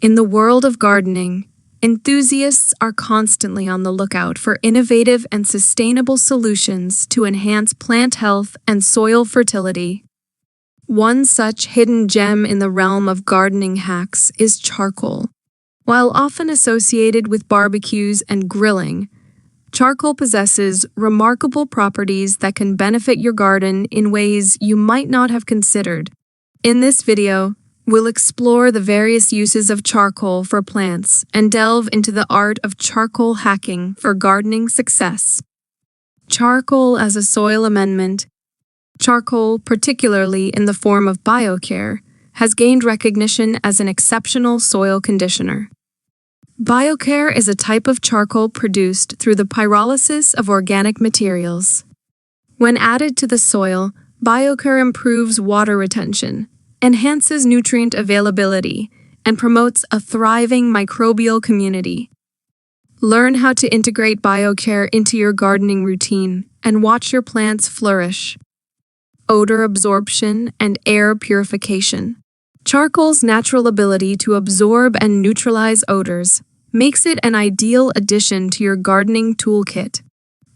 In the world of gardening, enthusiasts are constantly on the lookout for innovative and sustainable solutions to enhance plant health and soil fertility. One such hidden gem in the realm of gardening hacks is charcoal. While often associated with barbecues and grilling, charcoal possesses remarkable properties that can benefit your garden in ways you might not have considered. In this video, we'll explore the various uses of charcoal for plants and delve into the art of charcoal hacking for gardening success. Charcoal as a soil amendment. Charcoal, particularly in the form of biocare, has gained recognition as an exceptional soil conditioner. Biocare is a type of charcoal produced through the pyrolysis of organic materials. When added to the soil, biocare improves water retention, enhances nutrient availability, and promotes a thriving microbial community. Learn how to integrate biocare into your gardening routine and watch your plants flourish. Odor absorption and air purification. Charcoal's natural ability to absorb and neutralize odors makes it an ideal addition to your gardening toolkit.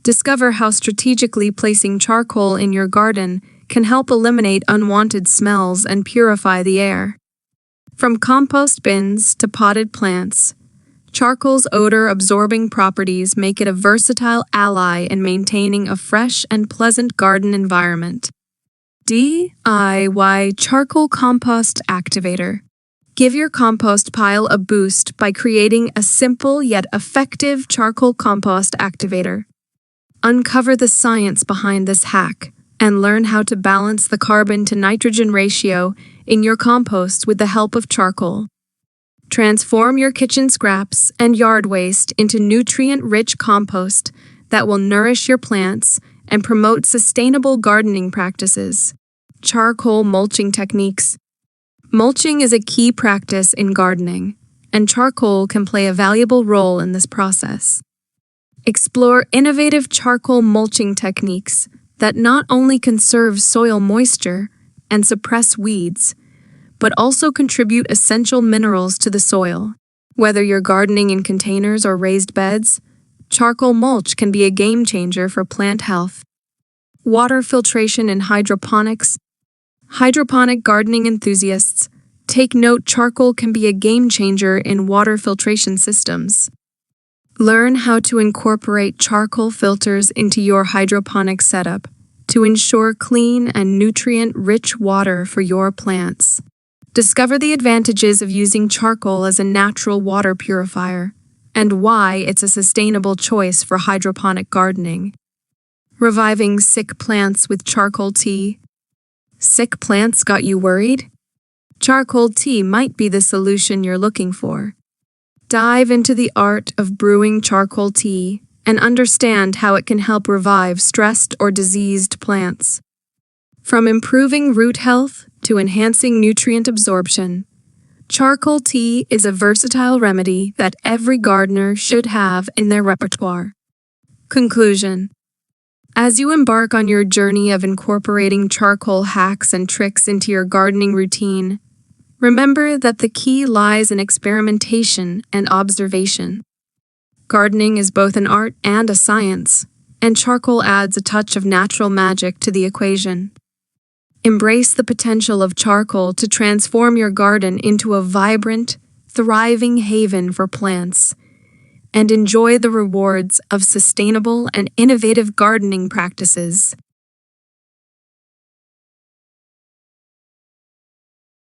Discover how strategically placing charcoal in your garden can help eliminate unwanted smells and purify the air. From compost bins to potted plants, charcoal's odor-absorbing properties make it a versatile ally in maintaining a fresh and pleasant garden environment. DIY Charcoal Compost Activator. Give your compost pile a boost by creating a simple yet effective charcoal compost activator. Uncover the science behind this hack and learn how to balance the carbon to nitrogen ratio in your compost with the help of charcoal. Transform your kitchen scraps and yard waste into nutrient-rich compost that will nourish your plants and promote sustainable gardening practices. Charcoal mulching techniques. Mulching is a key practice in gardening, and charcoal can play a valuable role in this process. Explore innovative charcoal mulching techniques that not only conserve soil moisture and suppress weeds, but also contribute essential minerals to the soil. Whether you're gardening in containers or raised beds, charcoal mulch can be a game changer for plant health. Water filtration and hydroponics. Hydroponic gardening enthusiasts, take note, charcoal can be a game changer in water filtration systems. Learn how to incorporate charcoal filters into your hydroponic setup to ensure clean and nutrient-rich water for your plants. Discover the advantages of using charcoal as a natural water purifier and why it's a sustainable choice for hydroponic gardening. Reviving sick plants with charcoal tea. Sick plants got you worried? Charcoal tea might be the solution you're looking for. Dive into the art of brewing charcoal tea and understand how it can help revive stressed or diseased plants. From improving root health to enhancing nutrient absorption, charcoal tea is a versatile remedy that every gardener should have in their repertoire. Conclusion. As you embark on your journey of incorporating charcoal hacks and tricks into your gardening routine, remember that the key lies in experimentation and observation. Gardening is both an art and a science, and charcoal adds a touch of natural magic to the equation. Embrace the potential of charcoal to transform your garden into a vibrant, thriving haven for plants, and enjoy the rewards of sustainable and innovative gardening practices.